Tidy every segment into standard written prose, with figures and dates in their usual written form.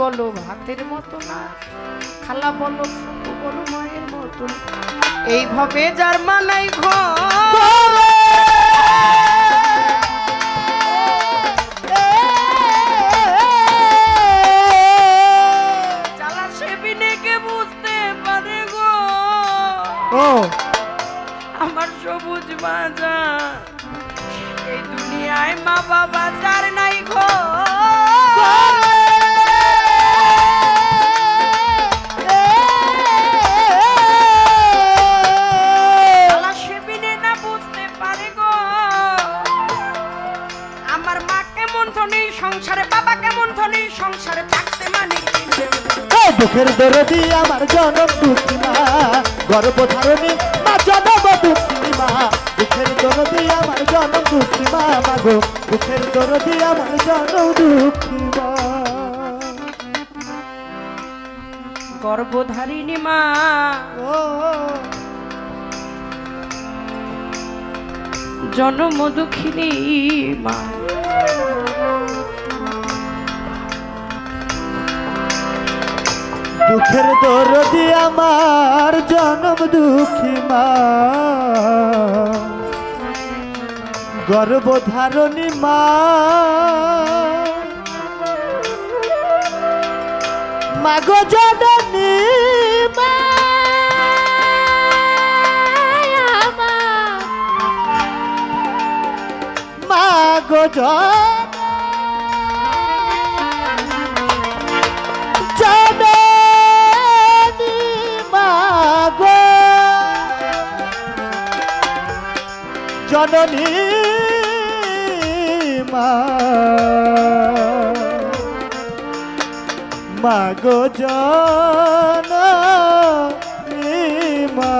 বলো ভাতের মতো না, খালা বলো ফুপু বলো মায়ের মতো, এইভাবে যার মানাই ঘর জ্বালা সে বিনেকে বুঝতে পারে গো আমার সবুজ বাজার। এই দুনিয়ায় মা বাবা যার নাই ঘর সে বিনে না বুঝতে পারে গো আমার মা কেমন ধনী সংসারে, বাবা কেমন ধনী সংসারে, থাকতে মানে দুঃখের দরদি আমার জনম দুঃখী মা, গর্ভধারণী মা জনম দুঃখী মা। দুঃখের দরদি আমার জনম দুঃখী মা, মাগো দুঃখের দরদি আমার জনম দুঃখী মা। গর্ভধারিণী মা জনম দুঃখিনী মা। দুঃখের দরদি আমার জনম দুঃখী মা, গর্ভধারণী মা। মাগো জননী মা, মাগো জননী মাগো জননী মা, মাগো জননী মা।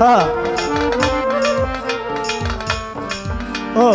হ্যাঁ ও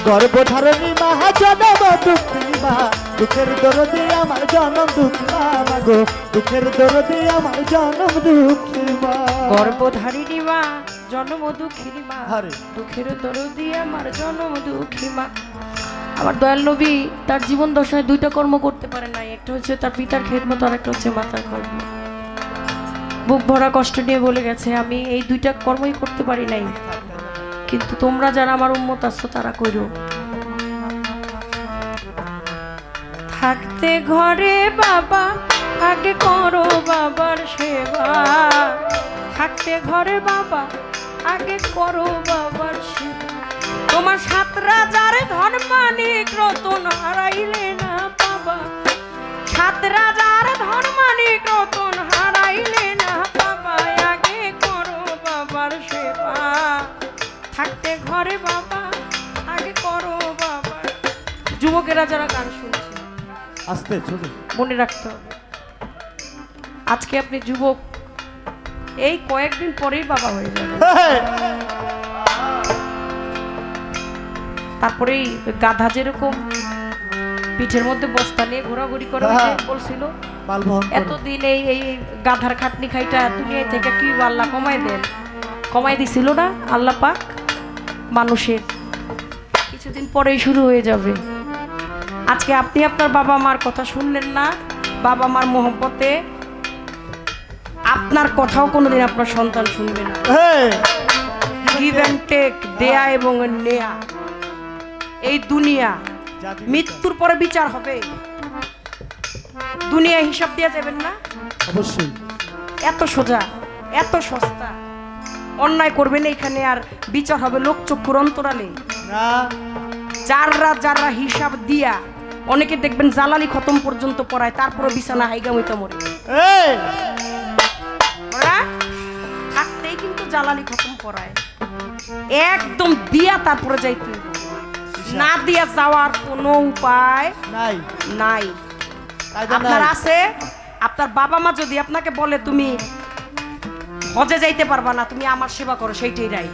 গর্ভধারণী মা জনম দুঃখী মা, দুঃখের দরদি আমার জনম দুঃখী মা, মাগো দুঃখের দরদি আমার জনম দুঃখী মা। গর্ভধারিণী মা জনম দুঃখিনী মা, দুঃখের দরদি আমার জনম দুঃখী মা। আমার দয়াল নবী তার জীবন দশায় দুইটা কর্ম করতে পারে নাই, একটা হচ্ছে তার পিতার খেদমত আর একটা হচ্ছে মাতার কর্ম। বুক ভরা কষ্ট নিয়ে বলে গেছে আমি এই দুইটা কর্মই করতে পারি নাই, কিন্তু তোমরা যারা আমার উম্মত আছো তারা কইরো। থাকতে ঘরে বাবা আগে করো বাবার সেবা, থাকতে ঘরে বাবা আগে করো বাবার সেবা। তোমার 7 রাজার ধন মানিক রতন হারাইলে না বাবা, 7 রাজার ধন মানিক রতন হারাইলে না বাবা, আগে করো বাবার সেবা। থাকতে ঘরে বাবা আগে করো বাবার। যুবকেরা যারা গান শুনছে আস্তে ছোট মনে রাখতে হবে, আজকে আপনি যুবক, এই কয়েকদিন পরেই বাবা হয়ে যাবে। তারপরেই গাধা যেরকম পিঠের মধ্যে বস্তা নিয়ে ঘোরাঘুরি করে ওই যে বলছিল, এতদিন এই এই গাধার খাটনি খাইটা দুনিয়া থেকে কি আল্লাহ কমাই দেন, কমাই দিছিল না আল্লাহ পাক মানুষের, কিছুদিন পরেই শুরু হয়ে যাবে। আজকে আপনি আপনার বাবা মার কথা শুনলেন না, বাবা মার মোহব্বতে আপনার কথাও কোনোদিন আপনার সন্তান শুনবে না। গিভ অ্যান্ড টেক, দেয়া এবং নেয়া, এই দুনিয়া মৃত্যুর পরে বিচার হবে, দুনিয়া হিসাব দিয়ে যাবেন না অবশ্যই। এত সোজা, এত সস্তা, অন্যায় করবেন এখানে আর বিচার হবে লোকচক্ষুর অন্তরালে। না, যাররা যাররা হিসাব দিয়া, অনেকে দেখবেন জালালি খতম পর্যন্ত পড়ায়, তারপরে বিছানা হাইগা হইতে মরে, ওরা থাকতেই কিন্তু জালালি খতম পড়ায়, একদম দিয়া তারপরে যাইতে হইব, না দিয়া যাওয়ার কোনো উপায় নাই নাই। আপনার আছে, আপনার বাবা মা যদি আপনাকে বলে তুমি হজে যাইতে পারবা না, তুমি আমার সেবা করো, সেইটাই রাই।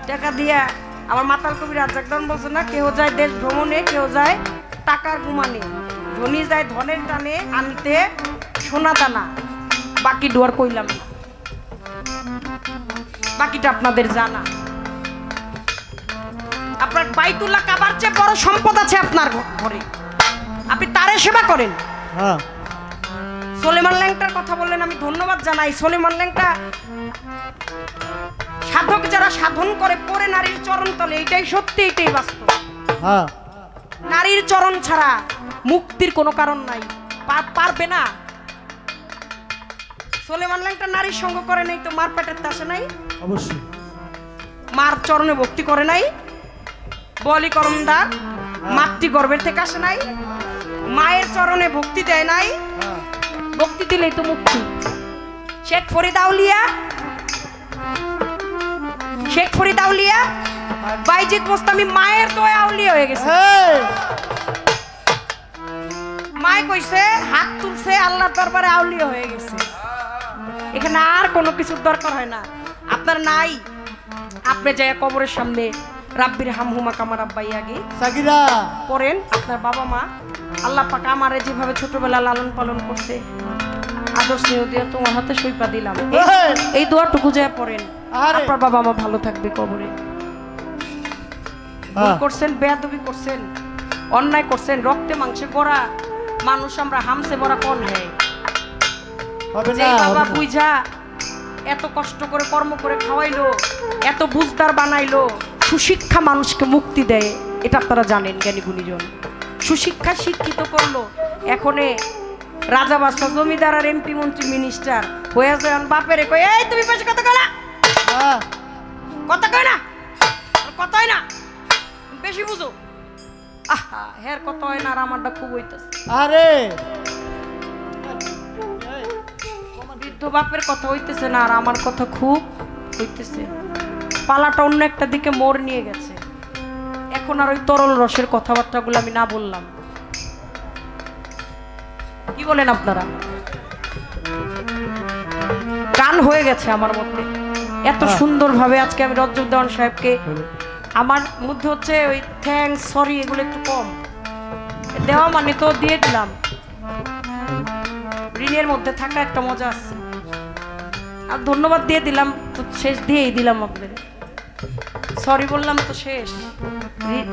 টাকা দিয়া আমার মাতাল কবি রাজ্জাক খান বলছে না, কেউ যায় দেশ ভ্রমণে, কেউ যায় টাকার গুমানে, ধনী যায় ধনের টানে আনতে সোনা দানা, বাকি ডুয়ার কইলাম না, বাকিটা আপনাদের জানা। আপনার বাইতুল্লাহ কাবার চেয়ে বড় সম্পদ আছে আপনার ঘরে, আপনি তারে সেবা করেন। হ্যাঁ, সলেমান ল্যাংটার কথা বললেন, আমি ধন্যবাদ জানাই। সলেমান ল্যাংটা সাধক যারা সাধন করে পরে নারীর চরণ তলে, এটাই সত্যি, এটাই বাস্তব। হ্যাঁ, নারীর চরণ ছাড়া মুক্তির কোনো কারণ নাই, পারবে না। সলেমান ল্যাংটা নারীর সঙ্গ করে নাই তো মার পেটের তাসে নাই, অবশ্যই। মার চরণে ভক্তি করে নাই, বলি করমদার মাতৃ গর্ভের থেকে আসে নাই, মায়ের চরণে ভক্তি দেয় নাই, ভক্তি দিলেই তো মুক্তি। শেখ ফরিদ আউলিয়া, শেখ ফরিদ আউলিয়া, বাইজিদ মোস্তামি মায়ের দয়া আউলিয়া হয়ে গেছে। মায় কইছে, হাত তুলছে, আল্লাহর দরবারে আউলিয়া হয়ে গেছে। এখানে আর কোনো কিছুর দরকার হয় না। আপনার নাই, আপনি যায় কবরের সামনে রাব্বির হামহুমা কামা রাব্বাই আগে সাকিরা পড়েন। আপনার বাবা মা আল্লাহ পাক আমারে যেভাবে ছোটবেলা লালন পালন করছে, আদর স্নেহ দিয়ে তোমার হাতে সইপা দিলাম, এই দোয়াটুকু যায় পড়েন, আপনার বাবা মা ভালো থাকবে কবরে। ভুল করছেন, বেয়াদবি করছেন, অন্যায় করছেন, রক্তে মাংসে গড়া মানুষ আমরা, হামসে বড়া কোন হ্যায়। যে বাবা বুঝা এত কষ্ট করে কর্ম করে খাওয়াইলো, এত বুঝদার বানাইলো, সুশিক্ষা মানুষকে মুক্তি দেয়, এটা আপনারা জানেন জ্ঞানী গুণীজন। সুশিক্ষা শিক্ষিত করলো, এখনে রাজা বাদশা জমিদার আর এমপি মন্ত্রী মিনিস্টার হয়ে যান, বাপেরে কই এই তুমি বেশি কথা কয় না, কথা কয় না, কথা হয় না, বেশি বুঝো। আহা, হের কথা হয় না আর আমারটা খুব হইতেছে। আরে বৃদ্ধ বাপের কথা হইতেছে না আর আমার কথা খুব হইতেছে। পালাটা অন্য একটা দিকে মোড় নিয়ে গেছে, এখন আর ওই তরল রসের কথাবার্তাগুলো আমি না বললাম। কি বলেন আপনারা? গান হয়ে গেছে আমার মধ্যে এত সুন্দরভাবে। আজকে আমি রজব দেওয়ান সাহেবকে, আমার মধ্যে হচ্ছে ওই থ্যাঙ্কস, সরি এগুলো একটু কম দেওয়া, মানে তো দিয়ে দিলাম, ঋণের মধ্যে থাকা একটা মজা আছে, আর ধন্যবাদ দিয়ে দিলাম তো শেষ দিয়েই দিলাম আপনাদের। সরি বললাম তো শেষ,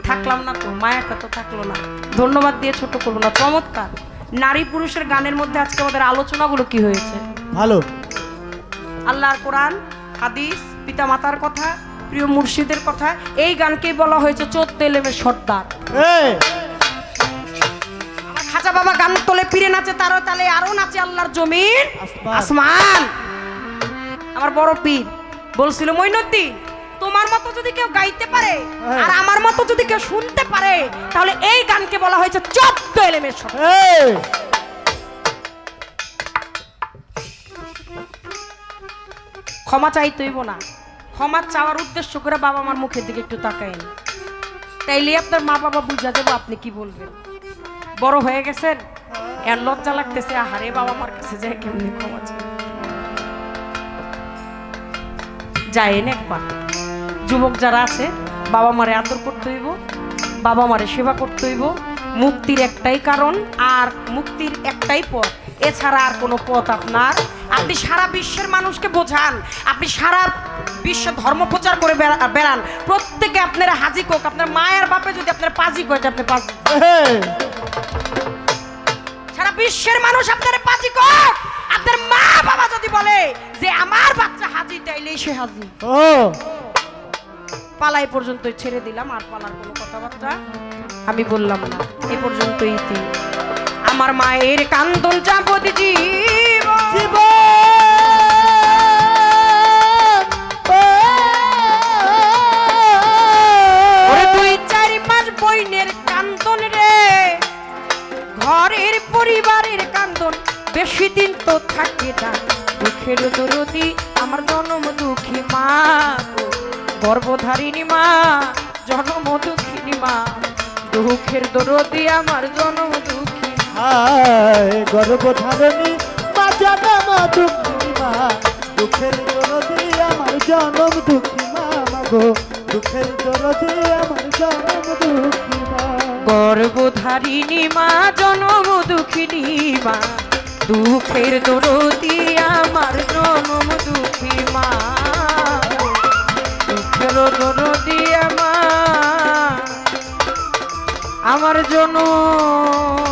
থাকলাম না তো, মায়াটা তো থাকলো না, ধন্যবাদ দিয়ে ছোট করবো না। চমৎকার নারী পুরুষের গানের মধ্যে আজকে আমাদের আলোচনাগুলো কি হয়েছে, ভালো। আল্লাহর কোরআন, হাদিস, পিতা মাতার কথা, প্রিয় মুর্শিদের কথা, এই গানকেই বলা হয়েছে 14 এলেমের সর্দার। আমার খাজা বাবা গান তোলে পীরে নাচে, তারও তালে আরো নাচে আল্লাহর জমিন আসমান। আমার বড় পীর বলছিল, মঈনুদ্দিন তোমার মতো যদি কেউ গাইতে পারে আর আমার মতো যদি কেউ শুনতে পারে, তাহলে এই গানকে বলা হয়েছে 14 এলেমের সর্দার। ক্ষমা চাইতেইব না, ক্ষমা চাওয়ার উদ্দেশ্য করে বাবা মার মুখের দিকে একটু তাকাইন। তাইলে আপনার মা বাবা বুঝা যাবো আপনি কি বলবেন। বড় হয়ে গেছেন, এর লজ্জা লাগতেছে, আহারে বাবা মার কাছে যায় কেমনি ক্ষমা চাই। যায়েন একবার। যুবক যারা আছে, বাবা মারে আদর করতে হইব, বাবা মারে সেবা করতে হইব। মুক্তির একটাই কারণ আর মুক্তির একটাই পথ, এছাড়া আর কোনো পথ আপনার। আপনি সারা বিশ্বের মানুষকে বোঝান, আপনি সারা বিশ্ব ধর্ম প্রচার করে বেড়ান, প্রত্যেকে আপনার হাজি কোক, আপনার মায়ের বাপে যদি আপনার পাজি কয় আপনি পাজি, সারা বিশ্বের মানুষ আপনার পাজি কোক, আপনার মা বাবা যদি বলে যে আমার বাচ্চা হাজি, তাইলেই সে হাজি। পালাই পর্যন্ত ছেড়ে দিলাম, আর পালার কোনো কথাবার্তা আমি বললাম না। এ পর্যন্তই। আমার মায়ের কান্দন যাবত জীবন, ওরে 2-4 মাস বইনের কান্দন রে, ঘরের পরিবারের কান্দন বেশি দিন তো থাকে না। দুঃখের দরদি আমার জনম দুঃখী মা, গর্ভধারিণী মা, জনম দুঃখিনী মা, দুঃখের দরদি আমার জনম দুঃখী। গর্ভধারণী মা জনম দুঃখী মা, দুঃখের দরদি আমার জনম দুঃখী মা, মাগো দুঃখের দরদি আমার জনম দুঃখী মা। গর্ভধারিণী মা, জনম দুঃখিনী মা, দুঃখের দরদি আমার জনম দুঃখী মা, দুঃখের দরদি আমার জনম